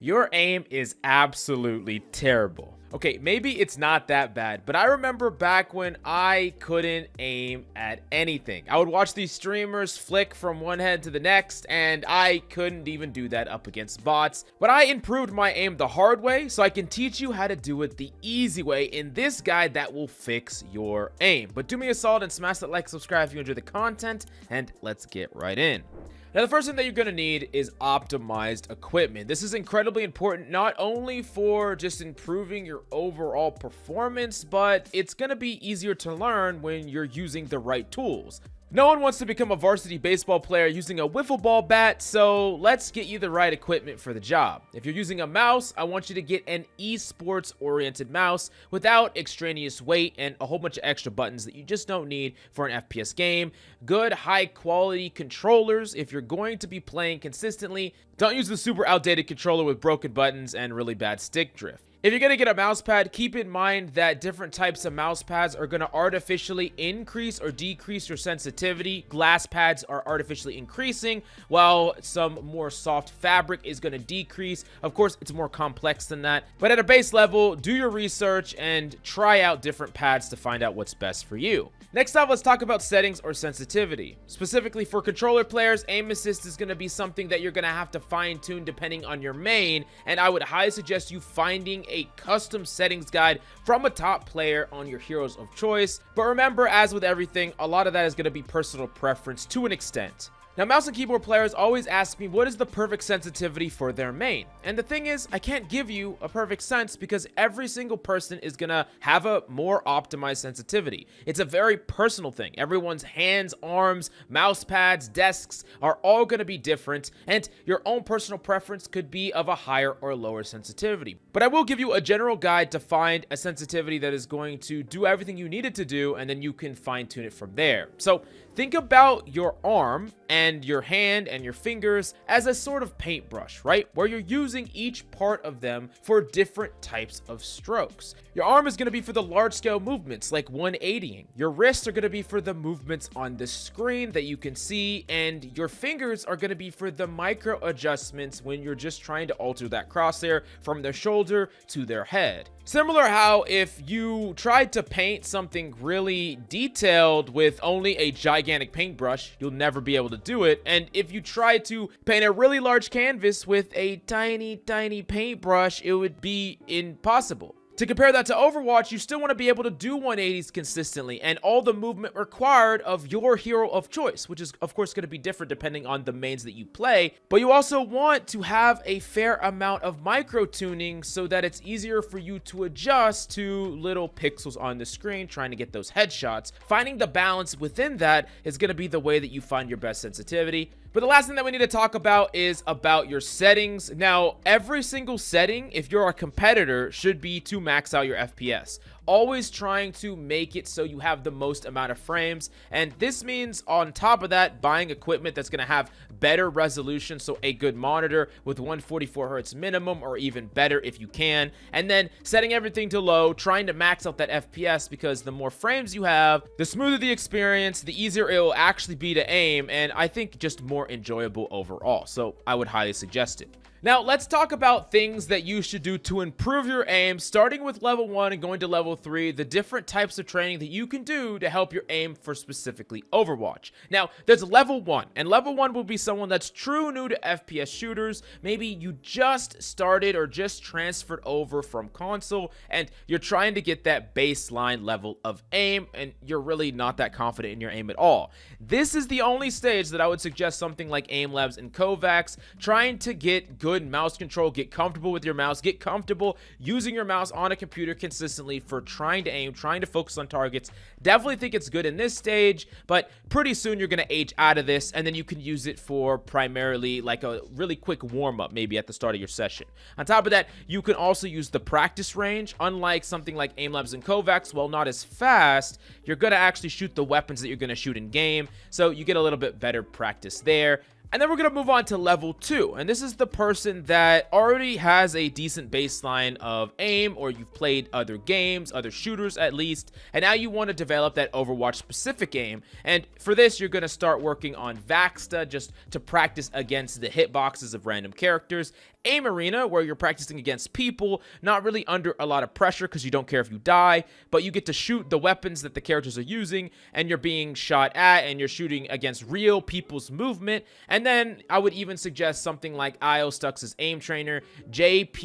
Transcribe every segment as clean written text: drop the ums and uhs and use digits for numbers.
Your aim is absolutely terrible. Okay, maybe it's not that bad, but I remember back when I couldn't aim at anything. I would watch these streamers flick from one head to the next, and I couldn't even do that up against bots. But I improved my aim the hard way, so I can teach you how to do it the easy way in this guide that will fix your aim. But do me a solid and smash that like, subscribe if you enjoy the content, and let's get right in. Now, the first thing that you're going to need is optimized equipment. This is incredibly important, not only for just improving your overall performance, but it's going to be easier to learn when you're using the right tools. No one wants to become a varsity baseball player using a wiffle ball bat, so let's get you the right equipment for the job. If you're using a mouse, I want you to get an esports oriented mouse without extraneous weight and a whole bunch of extra buttons that you just don't need for an FPS game. Good high quality controllers if you're going to be playing consistently. Don't use the super outdated controller with broken buttons and really bad stick drift. If you're going to get a mouse pad, keep in mind that different types of mouse pads are going to artificially increase or decrease your sensitivity. Glass pads are artificially increasing, while some more soft fabric is going to decrease. Of course, it's more complex than that. But at a base level, do your research and try out different pads to find out what's best for you. Next up, let's talk about settings or sensitivity. Specifically for controller players, aim assist is going to be something that you're going to have to fine-tune depending on your main, and I would highly suggest you finding a custom settings guide from a top player on your heroes of choice. But remember, as with everything, a lot of that is going to be personal preference to an extent. Now, mouse and keyboard players always ask me what is the perfect sensitivity for their main. And the thing is, I can't give you a perfect sense because every single person is gonna have a more optimized sensitivity. It's a very personal thing. Everyone's hands, arms, mouse pads, desks are all gonna be different, and your own personal preference could be of a higher or lower sensitivity. But I will give you a general guide to find a sensitivity that is going to do everything you need it to do, and then you can fine tune it from there. So think about your arm and your hand and your fingers as a sort of paintbrush, right? Where you're using each part of them for different types of strokes. Your arm is going to be for the large scale movements like 180ing. Your wrists are going to be for the movements on the screen that you can see, and your fingers are going to be for the micro adjustments when you're just trying to alter that crosshair from their shoulder to their head. Similar how if you tried to paint something really detailed with only a gigantic paintbrush, you'll never be able to do it. And if you try to paint a really large canvas with a tiny paintbrush, it would be impossible. To compare that to Overwatch, you still want to be able to do 180s consistently and all the movement required of your hero of choice, which is of course going to be different depending on the mains that you play. But you also want to have a fair amount of micro tuning so that it's easier for you to adjust to little pixels on the screen, trying to get those headshots. Finding the balance within that is going to be the way that you find your best sensitivity. But the last thing that we need to talk about is about your settings. Now, every single setting, if you're a competitor, should be to max out your FPS. Always trying to make it so you have the most amount of frames, and this means on top of that, buying equipment that's going to have better resolution, so a good monitor with 144 Hz minimum or even better if you can, and then setting everything to low, trying to max out that FPS, because the more frames you have, the smoother the experience, the easier it will actually be to aim, and I think just more enjoyable overall. So I would highly suggest it. Now, let's talk about things that you should do to improve your aim, starting with level 1 and going to level 3, the different types of training that you can do to help your aim for specifically Overwatch. Now, there's level 1, and level 1 will be someone that's true new to FPS shooters. Maybe you just started or just transferred over from console, and you're trying to get that baseline level of aim, and you're really not that confident in your aim at all. This is the only stage that I would suggest something like Aim Labs and Kovacs, trying to get good mouse control, get comfortable with your mouse, get comfortable using your mouse on a computer consistently for trying to aim, trying to focus on targets. Definitely think it's good in this stage, but pretty soon you're going to age out of this, and then you can use it for primarily like a really quick warm-up maybe at the start of your session. On top of that, you can also use the practice range. Unlike something like Aim Labs and Kovacs, while not as fast, you're going to actually shoot the weapons that you're going to shoot in game, so you get a little bit better practice there. And then we're going to move on to level 2. And this is the person that already has a decent baseline of aim, or you've played other games, other shooters at least. And now you want to develop that Overwatch specific aim. And for this, you're going to start working on Vaxta just to practice against the hitboxes of random characters. Aim Arena, where you're practicing against people, not really under a lot of pressure because you don't care if you die, but you get to shoot the weapons that the characters are using, and you're being shot at, and you're shooting against real people's movement. And then I would even suggest something like IO Stux' aim trainer, JPYHG.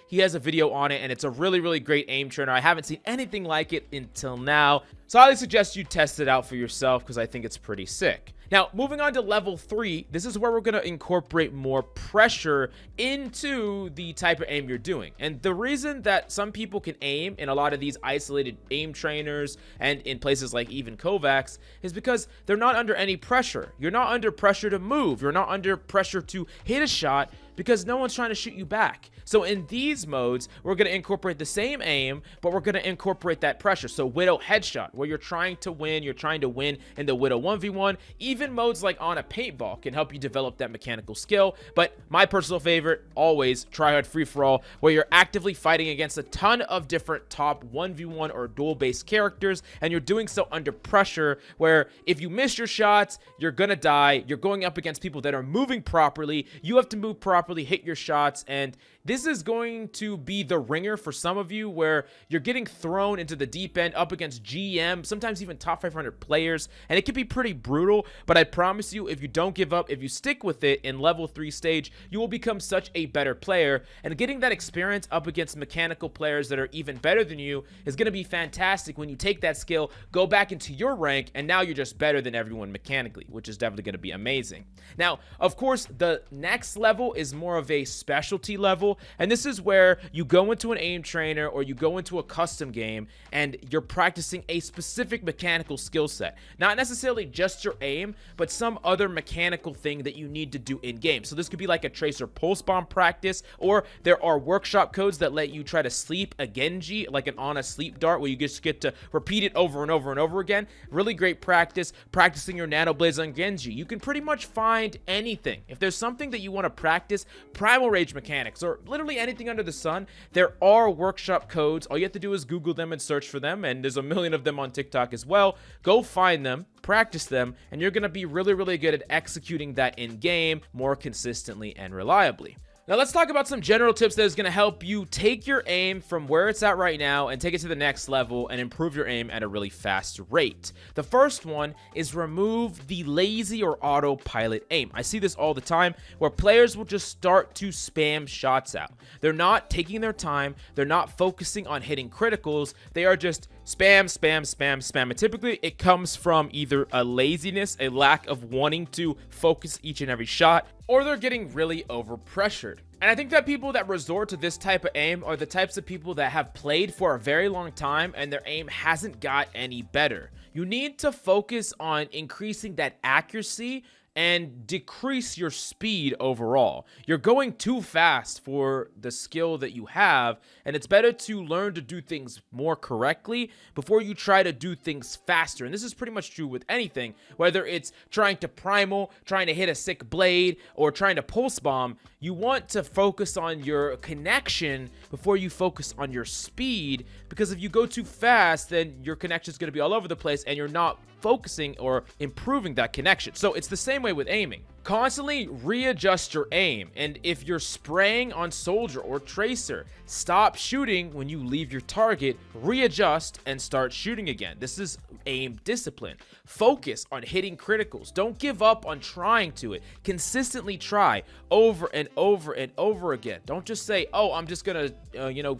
He has a video on it, and it's a really, really great aim trainer. I haven't seen anything like it until now, so I highly suggest you test it out for yourself because I think it's pretty sick. Now, moving on to level 3, this is where we're going to incorporate more pressure into the type of aim you're doing. And the reason that some people can aim in a lot of these isolated aim trainers and in places like even Kovacs is because they're not under any pressure. You're not under pressure to move. You're not under pressure to hit a shot because no one's trying to shoot you back. So in these modes, we're going to incorporate the same aim, but we're going to incorporate that pressure. So Widow Headshot, where you're trying to win in the Widow 1v1. Even modes like on a paintball can help you develop that mechanical skill. But my personal favorite, always, Tryhard Free-For-All, where you're actively fighting against a ton of different top 1v1 or duel-based characters, and you're doing so under pressure, where if you miss your shots, you're going to die. You're going up against people that are moving properly. You have to move properly, hit your shots, and this is going to be the ringer for some of you, where you're getting thrown into the deep end up against GM, sometimes even top 500 players, and it can be pretty brutal. But I promise you, if you don't give up, if you stick with it in level 3 stage, you will become such a better player, and getting that experience up against mechanical players that are even better than you is going to be fantastic when you take that skill, go back into your rank, and now you're just better than everyone mechanically, which is definitely going to be amazing. Now, of course, the next level is more of a specialty level, and this is where you go into an aim trainer or you go into a custom game and you're practicing a specific mechanical skill set. Not necessarily just your aim, but some other mechanical thing that you need to do in game. So this could be like a tracer pulse bomb practice, or there are workshop codes that let you try to sleep a Genji, like an on a sleep dart, where you just get to repeat it over and over and over again. Really great practice, practicing your nano blades on Genji. You can pretty much find anything. If there's something that you want to practice, primal rage mechanics, or literally anything under the sun, there are workshop codes. All you have to do is Google them and search for them, and there's a million of them on TikTok as well. Go find them, practice them, and you're going to be really, really good at executing that in game more consistently and reliably. Now let's talk about some general tips that is going to help you take your aim from where it's at right now and take it to the next level and improve your aim at a really fast rate. The first one is remove the lazy or autopilot aim. I see this all the time where players will just start to spam shots out. They're not taking their time. They're not focusing on hitting criticals. They are just spam, spam, spam, spam. And typically it comes from either a laziness, a lack of wanting to focus each and every shot, or they're getting really overpressured. And I think that people that resort to this type of aim are the types of people that have played for a very long time and their aim hasn't got any better. You need to focus on increasing that accuracy and decrease your speed overall. You're going too fast for the skill that you have, and it's better to learn to do things more correctly before you try to do things faster. And this is pretty much true with anything, whether it's trying to primal, trying to hit a sick blade, or trying to pulse bomb. You want to focus on your connection before you focus on your speed, because if you go too fast, then your connection is going to be all over the place and you're not focusing or improving that connection. So it's the same way with aiming. Constantly readjust your aim, and if you're spraying on soldier or tracer, stop shooting when you leave your target, readjust and start shooting again. This is aim discipline. Focus on hitting criticals. Don't give up on trying to it. Consistently try over and over and over again. Don't just say, oh, I'm just gonna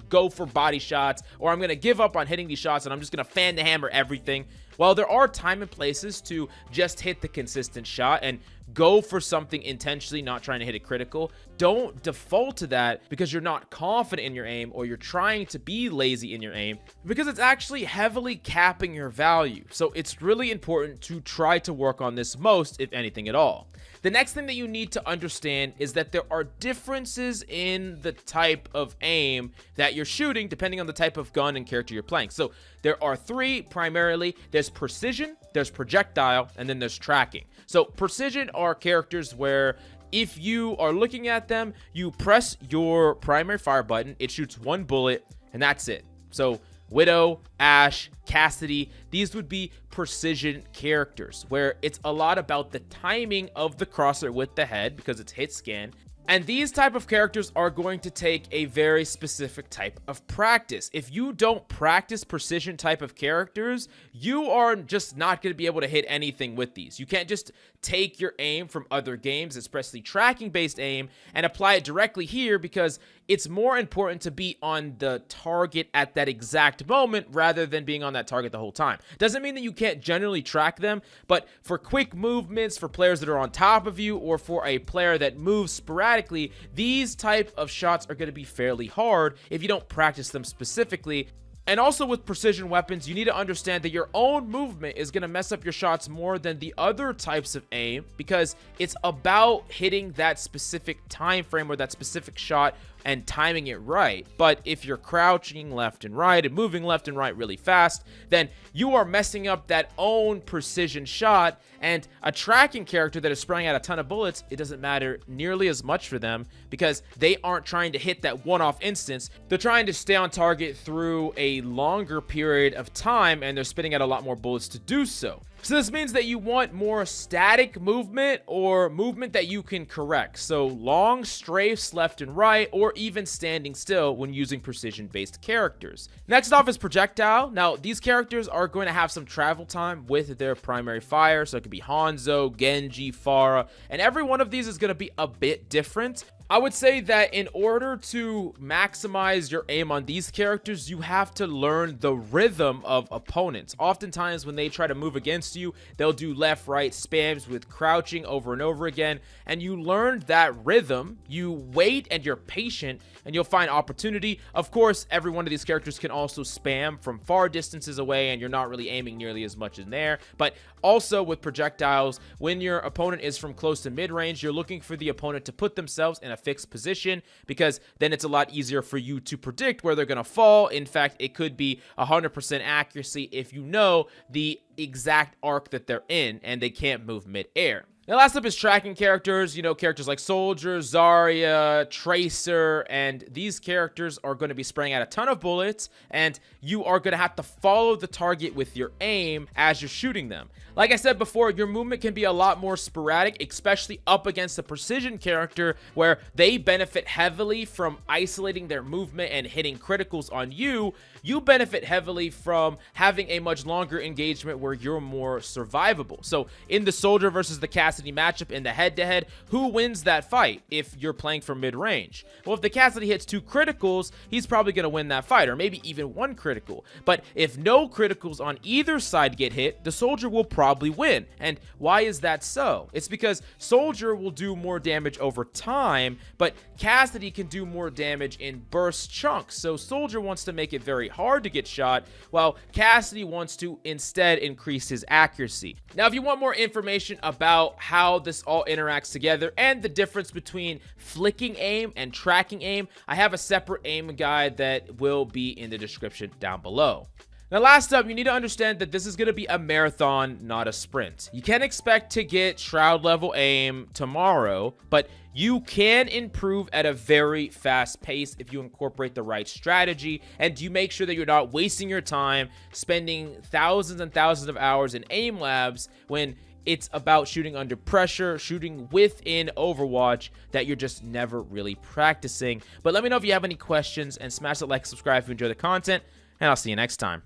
go for body shots, or I'm gonna give up on hitting these shots and I'm just gonna fan the hammer everything. While there are time and places to just hit the consistent shot and go for something intentionally, not trying to hit a critical, don't default to that because you're not confident in your aim or you're trying to be lazy in your aim, because it's actually heavily capping your value. So it's really important to try to work on this most, if anything at all. The next thing that you need to understand is that there are differences in the type of aim that you're shooting depending on the type of gun and character you're playing. So there are three primarily. There's precision, there's projectile, and then there's tracking. So precision are characters where if you are looking at them, you press your primary fire button, it shoots one bullet, and that's it. So Widow, Ashe, Cassidy, these would be precision characters where it's a lot about the timing of the crosser with the head because it's hit scan. And these type of characters are going to take a very specific type of practice. If you don't practice precision type of characters, you are just not going to be able to hit anything with these. You can't just take your aim from other games, especially tracking based aim, and apply it directly here, because it's more important to be on the target at that exact moment rather than being on that target the whole time. Doesn't mean that you can't generally track them, but for quick movements, for players that are on top of you, or for a player that moves sporadically, these type of shots are going to be fairly hard if you don't practice them specifically. And also with precision weapons, you need to understand that your own movement is going to mess up your shots more than the other types of aim, because it's about hitting that specific time frame or that specific shot and timing it right. But if you're crouching left and right and moving left and right really fast, then you are messing up that own precision shot. And a tracking character that is spraying out a ton of bullets, it doesn't matter nearly as much for them, because they aren't trying to hit that one-off instance. They're trying to stay on target through a longer period of time, and they're spitting out a lot more bullets to do so. So this means that you want more static movement, or movement that you can correct. So long strafes left and right, or even standing still when using precision-based characters. Next off is projectile. Now, these characters are going to have some travel time with their primary fire. So it could be Hanzo, Genji, Pharah, and every one of these is going to be a bit different. I would say that in order to maximize your aim on these characters, you have to learn the rhythm of opponents. Oftentimes when they try to move against you, they'll do left, right spams with crouching over and over again. And you learn that rhythm, you wait and you're patient, and you'll find opportunity. Of course, every one of these characters can also spam from far distances away, and you're not really aiming nearly as much in there. But also with projectiles, when your opponent is from close to mid-range, you're looking for the opponent to put themselves in a fixed position, because then it's a lot easier for you to predict where they're going to fall. In fact, it could be 100% accuracy if you know the exact arc that they're in and they can't move mid-air. Now, last up is tracking characters. You know, characters like Soldier, Zarya, Tracer, and these characters are going to be spraying out a ton of bullets, and you are going to have to follow the target with your aim as you're shooting them. Like I said before, your movement can be a lot more sporadic, especially up against a precision character where they benefit heavily from isolating their movement and hitting criticals on you. You benefit heavily from having a much longer engagement where you're more survivable. So in the Soldier versus the Cassidy matchup in the head-to-head, who wins that fight if you're playing for mid-range? Well, if the Cassidy hits 2 criticals, he's probably going to win that fight, or maybe even 1 critical. But if no criticals on either side get hit, the Soldier will probably win. And why is that so? It's because Soldier will do more damage over time, but Cassidy can do more damage in burst chunks. So Soldier wants to make it very hard to get shot, while Cassidy wants to instead increase his accuracy. Now, if you want more information about how this all interacts together and the difference between flicking aim and tracking aim, I have a separate aim guide that will be in the description down below. Now, last up, you need to understand that this is going to be a marathon, not a sprint. You can't expect to get Shroud level aim tomorrow, but you can improve at a very fast pace if you incorporate the right strategy, and you make sure that you're not wasting your time spending thousands and thousands of hours in aim labs when it's about shooting under pressure, shooting within Overwatch that you're just never really practicing. But let me know if you have any questions, and smash that like, subscribe if you enjoy the content, and I'll see you next time.